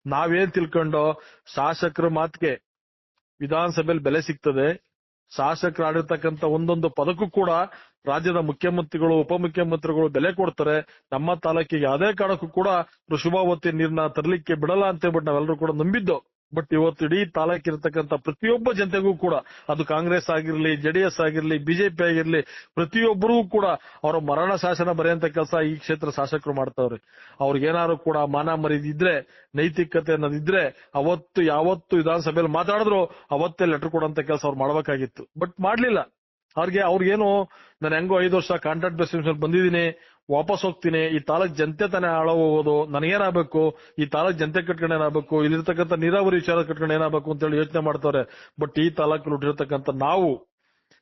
ನಾವೇನ್ ತಿಳ್ಕೊಂಡು ಶಾಸಕರ ಮಾತಿಗೆ ವಿಧಾನಸಭೆಯಲ್ಲಿ ಬೆಲೆ ಸಿಗ್ತದೆ, ಶಾಸಕರು ಆಡಿರ್ತಕ್ಕಂಥ ಒಂದೊಂದು ಪದಕ್ಕೂ ಕೂಡ ರಾಜ್ಯದ ಮುಖ್ಯಮಂತ್ರಿಗಳು ಉಪಮುಖ್ಯಮಂತ್ರಿಗಳು ಬೆಲೆ ಕೊಡ್ತಾರೆ. ನಮ್ಮ ತಾಲೂಕಿಗೆ ಯಾವುದೇ ಕಾರಣಕ್ಕೂ ಕೂಡ ವೃಷಭಾವತಿ ನೀರನ್ನ ತರಲಿಕ್ಕೆ ಬಿಡಲ್ಲ ಅಂತ ಹೇಳ್ಬಿಟ್ಟು ನಾವೆಲ್ಲರೂ ಕೂಡ ನಂಬಿದ್ದು. ಬಟ್ ಇವತ್ತು ಇಡೀ ತಾಲೂಕಿರ್ತಕ್ಕಂಥ ಪ್ರತಿಯೊಬ್ಬ ಜನತೆಗೂ ಕೂಡ, ಅದು ಕಾಂಗ್ರೆಸ್ ಆಗಿರ್ಲಿ, ಜೆಡಿಎಸ್ ಆಗಿರ್ಲಿ, ಬಿಜೆಪಿ ಆಗಿರ್ಲಿ, ಪ್ರತಿಯೊಬ್ಬರಿಗೂ ಕೂಡ ಅವರ ಮರಣ ಶಾಸನ ಬರೆಯುವಂತ ಕೆಲಸ ಈ ಕ್ಷೇತ್ರ ಶಾಸಕರು ಮಾಡ್ತಾವ್ರೆ. ಅವ್ರಿಗೇನಾದ್ರು ಕೂಡ ಮಾನ ಮರ್ಯಾದೆ ಇದ್ರೆ, ನೈತಿಕತೆ ಅನ್ನೋದಿದ್ರೆ ಅವತ್ತು ಯಾವತ್ತು ವಿಧಾನಸಭೆಯಲ್ಲಿ ಮಾತಾಡಿದ್ರು ಅವತ್ತೇ ಲೆಟರ್ ಕೊಡುವಂತ ಕೆಲಸ ಅವ್ರು ಮಾಡ್ಬೇಕಾಗಿತ್ತು. ಬಟ್ ಮಾಡ್ಲಿಲ್ಲ. ಅವ್ರಿಗೇನು ನಾನು ಹೆಂಗೋ 5 ವರ್ಷ ಕಾಂಟ್ರಾಕ್ಟ್ ಬೇಸಿಸ್ ಮೇಲೆ ಬಂದಿದ್ದೀನಿ, ವಾಪಸ್ ಹೋಗ್ತೀನಿ, ಈ ತಾಲೂಕ್ ಜನತೆ ತಾನೇ ಹಾಳಾಗೋಗೋದು, ನನಗೇನಾಗಬೇಕು, ಈ ತಾಲೂಕ್ ಜನತೆ ಕಟ್ಕೊಂಡು ಏನಾಗಬೇಕು, ಇಲ್ಲಿರ್ತಕ್ಕಂಥ ನೀರಾವರಿ ವಿಚಾರ ಕಟ್ಕೊಂಡು ಏನಾಗಬೇಕು ಅಂತ ಹೇಳಿ ಯೋಚನೆ ಮಾಡ್ತಾರೆ. ಬಟ್ ಈ ತಾಲೂಕಲ್ಲಿ ಹುಟ್ಟಿರ್ತಕ್ಕಂಥ ನಾವು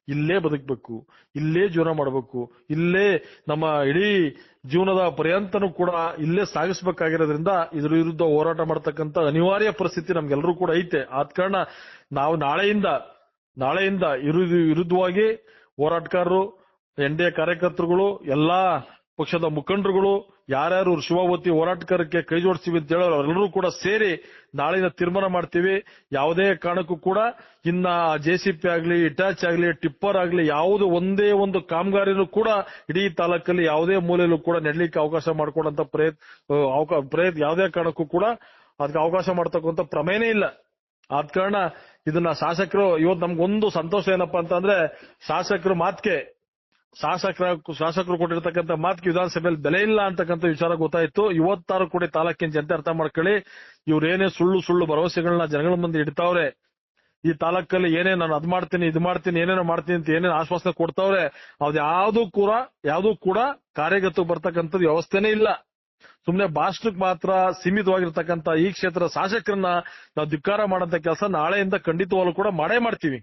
ಇಲ್ಲೇ ಬದುಕಬೇಕು, ಇಲ್ಲೇ ಜೀವನ ಮಾಡಬೇಕು, ಇಲ್ಲೇ ನಮ್ಮ ಇಡೀ ಜೀವನದ ಪರ್ಯಂತನೂ ಕೂಡ ಇಲ್ಲೇ ಸಾಗಿಸಬೇಕಾಗಿರೋದ್ರಿಂದ ಇದ್ರ ವಿರುದ್ಧ ಹೋರಾಟ ಮಾಡತಕ್ಕಂಥ ಅನಿವಾರ್ಯ ಪರಿಸ್ಥಿತಿ ನಮ್ಗೆಲ್ಲರೂ ಕೂಡ ಐತೆ. ಆದ ಕಾರಣ ನಾವು ನಾಳೆಯಿಂದ ವಿರುದ್ಧವಾಗಿ ಹೋರಾಟಗಾರರು, NDA ಕಾರ್ಯಕರ್ತರುಗಳು, ಎಲ್ಲಾ ಪಕ್ಷದ ಮುಖಂಡರುಗಳು, ಯಾರ್ಯಾರು ಶಿವಾವತಿ ಹೋರಾಟಗಾರಕ್ಕೆ ಕೈ ಜೋಡಿಸ್ತೀವಿ ಅಂತ ಹೇಳೋರು ಅವರೆಲ್ಲರೂ ಕೂಡ ಸೇರಿ ನಾಳಿನ ತೀರ್ಮಾನ ಮಾಡ್ತೀವಿ. ಯಾವುದೇ ಕಾರಣಕ್ಕೂ ಕೂಡ ಇನ್ನ JCP ಆಗ್ಲಿ, ಇಟಾಚ್ ಆಗ್ಲಿ, ಟಿಪ್ಪರ್ ಆಗ್ಲಿ, ಯಾವುದು ಒಂದೇ ಒಂದು ಕಾಮಗಾರಿನೂ ಕೂಡ ಇಡೀ ತಾಲೂಕಲ್ಲಿ ಯಾವುದೇ ಮೂಲೆಯಲ್ಲೂ ಕೂಡ ನೆಡ್ಲಿಕ್ಕೆ ಅವಕಾಶ ಮಾಡಿಕೊಡಂತ ಪ್ರಯತ್ನ ಯಾವುದೇ ಕಾರಣಕ್ಕೂ ಕೂಡ ಅದಕ್ಕೆ ಅವಕಾಶ ಮಾಡ್ತಕ್ಕಂಥ ಪ್ರಮೇಯನೇ ಇಲ್ಲ. ಆದ ಕಾರಣ ಇದನ್ನ ಇವತ್ತು ನಮ್ಗೊಂದು ಸಂತೋಷ ಏನಪ್ಪಾ ಅಂತಂದ್ರೆ, ಶಾಸಕರು ಕೊಟ್ಟಿರ್ತಕ್ಕಂಥ ಮಾತಿಗೆ ವಿಧಾನಸಭೆಯಲ್ಲಿ ಬೆಲೆ ಇಲ್ಲ ಅಂತಕ್ಕಂಥ ವಿಚಾರ ಗೊತ್ತಾಯ್ತು. ಇವತ್ತಾರು ಕೂಡ ತಾಲೂಕಿನ ಜನತೆ ಅರ್ಥ ಮಾಡ್ಕೊಳ್ಳಿ, ಇವ್ರೇನೇ ಸುಳ್ಳು ಭರವಸೆಗಳನ್ನ ಜನಗಳ ಮುಂದೆ ಇಡ್ತಾವ್ರೆ, ಈ ತಾಲೂಕಲ್ಲಿ ಏನೇ ನಾನು ಅದ್ ಮಾಡ್ತೀನಿ ಇದು ಮಾಡ್ತೀನಿ ಏನೇನೋ ಮಾಡ್ತೀನಿ ಅಂತ ಏನೇನು ಆಶ್ವಾಸನೆ ಕೊಡ್ತಾವ್ರೆ, ಯಾವ್ದು ಕೂಡ ಕಾರ್ಯಗತಕ್ಕೆ ಬರ್ತಕ್ಕಂಥದ್ದು ವ್ಯವಸ್ಥೆನೇ ಇಲ್ಲ. ಸುಮ್ನೆ ಭಾಷಣಕ್ಕೆ ಮಾತ್ರ ಸೀಮಿತವಾಗಿರ್ತಕ್ಕಂಥ ಈ ಕ್ಷೇತ್ರದ ಶಾಸಕರನ್ನ ನಾವು ಧಿಕ್ಕಾರ ಮಾಡಂತ ಕೆಲಸ ನಾಳೆಯಿಂದ ಖಂಡಿತವಾಗ್ಲೂ ಕೂಡ ಮಾಡೇ ಮಾಡ್ತೀವಿ.